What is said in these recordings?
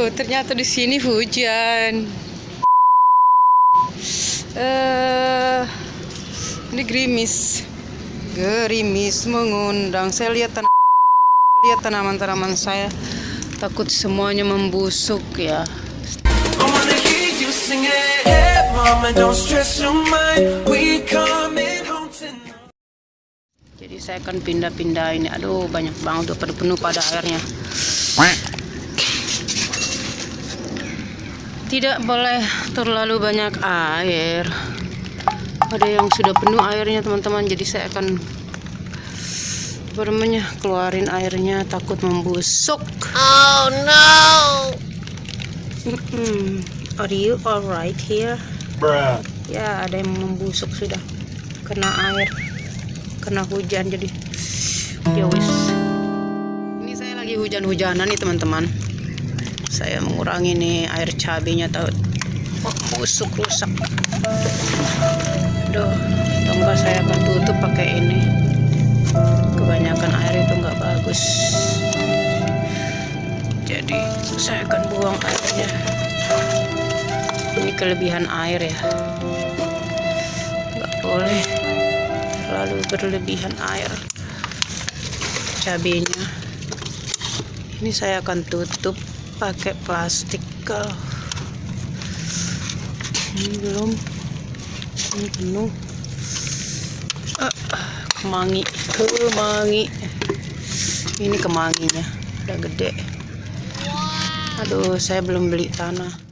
Oh, ternyata di sini hujan. Ini gerimis. Gerimis mengundang. Saya lihat tanaman-tanaman saya, takut semuanya membusuk ya. Jadi saya akan pindah-pindah ini. Aduh, banyak banget, udah penuh pada airnya. Tidak boleh terlalu banyak air. Ada yang sudah penuh airnya teman-teman. Jadi saya akan keluarin airnya, takut membusuk. Oh no. Are you alright here? Bruh. Ya, ada yang membusuk sudah. Kena air, kena hujan, jadi ya wis. Ini saya lagi hujan-hujanan nih teman-teman. Saya mengurangi nih air cabenya, tahu busuk, rusak. Aduh, tangga saya akan tutup pakai ini. Kebanyakan air itu nggak bagus. Jadi saya akan buang airnya. Ini kelebihan air ya. Nggak boleh terlalu berlebihan air cabenya. Ini saya akan tutup pakai plastik. Ini belum, ini penuh. Kemangi. Ini kemanginya udah gede. Aduh, saya belum beli tanah.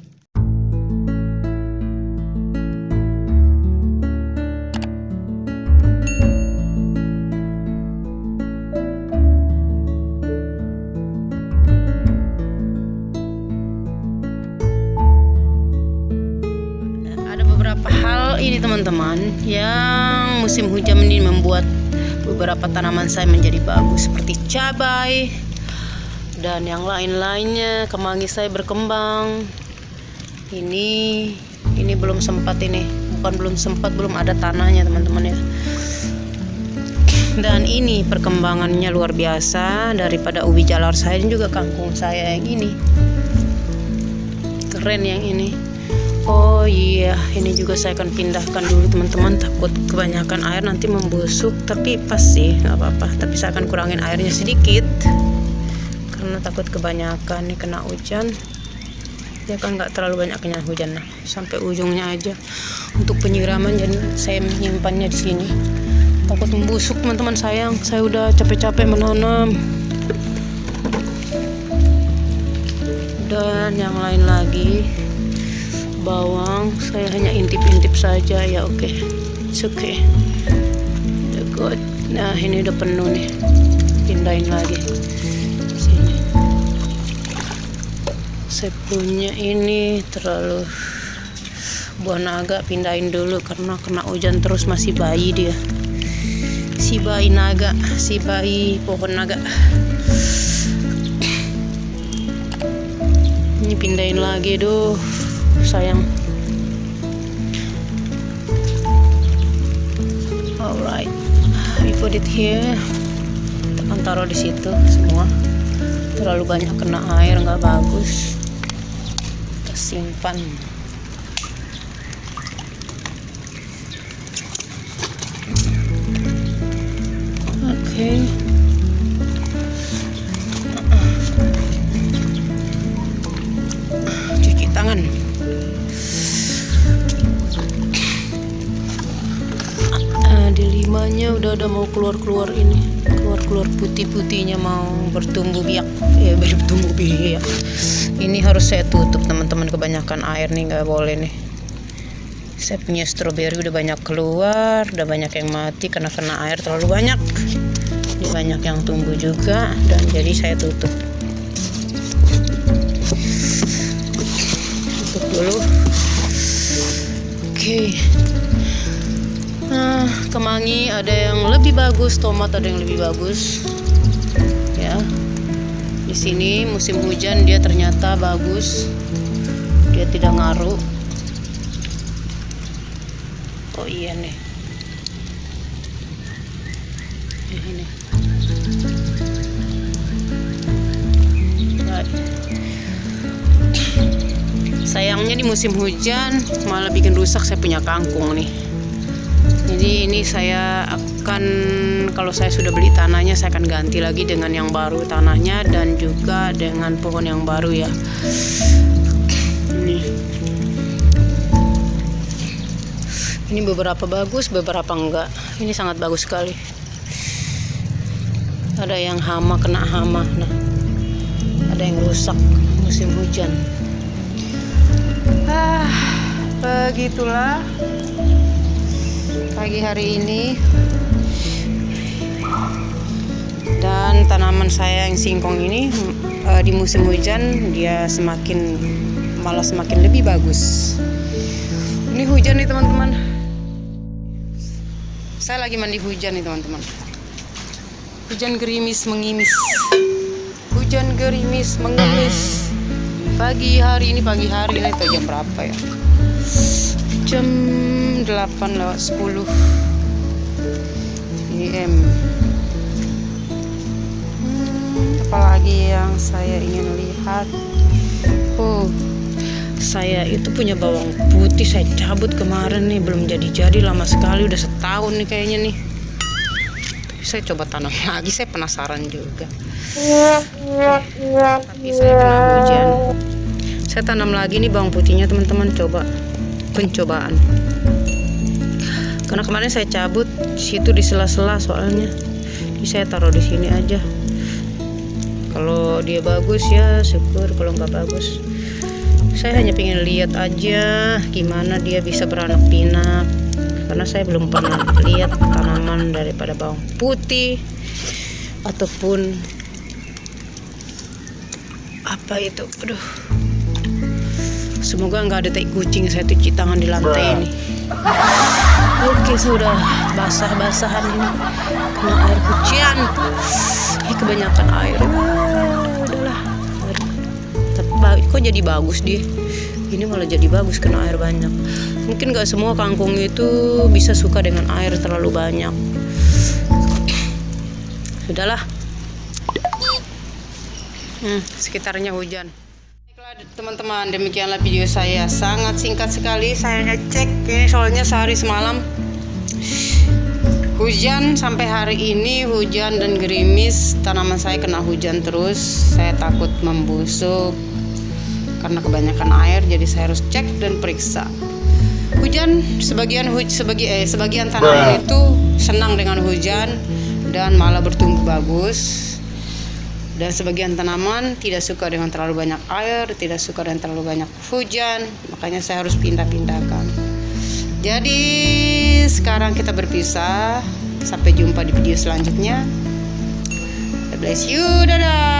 Beberapa hal ini teman-teman, yang musim hujan ini membuat beberapa tanaman saya menjadi bagus, seperti cabai dan yang lain-lainnya. Kemangi saya berkembang. Ini belum sempat, belum ada tanahnya teman-teman ya. Dan ini perkembangannya luar biasa daripada ubi jalar saya, dan juga kangkung saya yang ini. Keren yang ini. Oh iya, ini juga saya akan pindahkan dulu teman-teman, takut kebanyakan air nanti membusuk. Tapi pas sih, nggak apa-apa. Tapi saya akan kurangin airnya sedikit karena takut kebanyakan nih kena hujan. Ya kan nggak terlalu banyaknya hujan, nah sampai ujungnya aja untuk penyiraman. Jadi saya menyimpannya di sini, takut membusuk teman-teman. Sayang, saya udah capek-capek menanam. Dan yang lain lagi, bawang saya hanya intip-intip saja ya. Oke, it's okay, udah good. Nah ini udah penuh nih, pindahin lagi sini. Saya punya ini terlalu buah naga, pindahin dulu karena kena hujan terus. Masih bayi dia, si bayi naga, si bayi pohon naga. Ini pindahin lagi, duh sayang. Alright, we put it here. Kita akan taruh di situ semua. Terlalu banyak kena air nggak bagus. Kita simpan. Oke. Cuci tangan. Di limanya udah ada mau keluar ini, keluar putih-putihnya, mau bertumbuh biak. Ini harus saya tutup teman-teman, kebanyakan air nih, nggak boleh nih. Saya punya stroberi udah banyak keluar, udah banyak yang mati karena kena air terlalu banyak. Ini banyak yang tumbuh juga, dan jadi saya tutup dulu. Oke. Nah, kemangi ada yang lebih bagus, tomat ada yang lebih bagus. Ya. Di sini musim hujan dia ternyata bagus. Dia tidak ngaruh. Oh iya nih. Ini. Sayangnya di musim hujan malah bikin rusak saya punya kangkung nih. Jadi ini saya akan, kalau saya sudah beli tanahnya, saya akan ganti lagi dengan yang baru tanahnya dan juga dengan pohon yang baru ya. Ini beberapa bagus, beberapa enggak. Ini sangat bagus sekali. Ada yang hama, kena hama. Nah, ada yang rusak musim hujan. Begitulah pagi hari ini. Dan tanaman saya yang singkong ini di musim hujan dia malah semakin lebih bagus. Ini hujan nih teman-teman. Saya lagi mandi hujan nih teman-teman. Hujan gerimis mengimis. Hujan gerimis mengemis. Pagi hari ini itu jam berapa ya? Jam 8:10 PM. Apalagi yang saya ingin lihat? Saya itu punya bawang putih, saya cabut kemarin nih, belum jadi lama sekali, udah setahun nih kayaknya nih. Tapi saya coba tanam lagi, saya penasaran juga. Tapi saya kena hujan. Saya tanam lagi nih bawang putihnya teman-teman, coba pencobaan. Karena kemarin saya cabut di situ di sela-sela soalnya. Jadi saya taruh di sini aja. Kalau dia bagus ya syukur, kalau nggak bagus saya hanya pengen lihat aja gimana dia bisa beranak pinak. Karena saya belum pernah lihat tanaman daripada bawang putih ataupun apa itu. Aduh. Semoga nggak ada tai kucing saya cuci tangan di lantai ini. Oke, sudah basah-basahan ini kena air hujan. Kebanyakan air. Udahlah. Tapi kok jadi bagus dia? Ini malah jadi bagus kena air banyak. Mungkin nggak semua kangkung itu bisa suka dengan air terlalu banyak. Sudahlah. Sekitarnya hujan. Teman-teman, demikianlah video saya, sangat singkat sekali. Saya ngecek ini soalnya sehari semalam hujan, sampai hari ini hujan dan gerimis. Tanaman saya kena hujan terus. Saya takut membusuk karena kebanyakan air, jadi saya harus cek dan periksa. Hujan, sebagian tanaman itu senang dengan hujan dan malah bertumbuh bagus. Dan sebagian tanaman tidak suka dengan terlalu banyak air, tidak suka dengan terlalu banyak hujan, makanya saya harus pindah-pindahkan. Jadi sekarang kita berpisah. Sampai jumpa di video selanjutnya. God bless you, dadah.